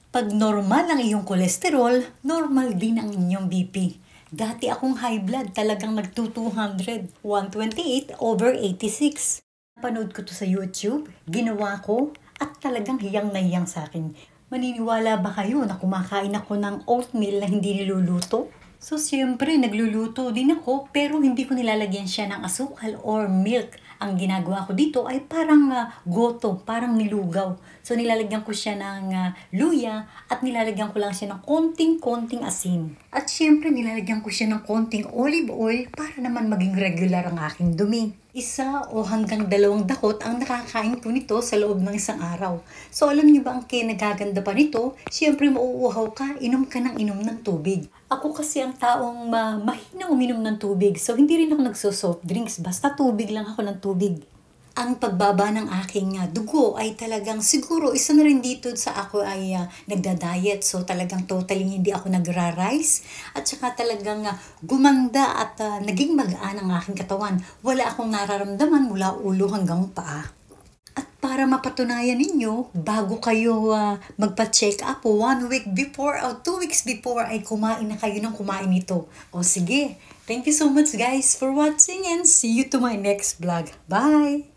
Pag normal ang iyong kolesterol, normal din ang inyong BP. Dati akong high blood, talagang nagtu-200, 128/86. Napanood ko to sa YouTube, ginawa ko, at talagang hiyang na hiyang sa akin. Maniniwala ba kayo na kumakain ako ng oatmeal na hindi niluluto? So, siyempre, nagluluto din ako, pero hindi ko nilalagyan siya ng asukal or milk. Ang ginagawa ko dito ay parang goto, parang nilugaw. So, nilalagyan ko siya ng luya at nilalagyan ko lang siya ng konting-konting asin. At siyempre, nilalagyan ko siya ng konting olive oil para naman maging regular ang aking dumi. 1 o hanggang 2 dakot ang nakakain ko nito sa loob ng isang araw. So alam niyo ba ang kinagaganda pa nito? Siyempre mauuhaw ka, inom ka ng inom ng tubig. Ako kasi ang taong mahinang uminom ng tubig. So hindi rin ako nagso-soft drinks, basta tubig lang ako ng tubig. Ang pagbaba ng aking dugo ay talagang siguro isa na rin dito sa ako ay nagda-diet. So talagang totally hindi ako nagra-rice at saka talagang gumanda at naging magaan ang aking katawan. Wala akong nararamdaman mula ulo hanggang paa. At para mapatunayan ninyo, bago kayo magpa-check up 1 week before o 2 weeks before ay kumain na kayo ng kumain nito. O sige, thank you so much guys for watching and see you to my next vlog. Bye!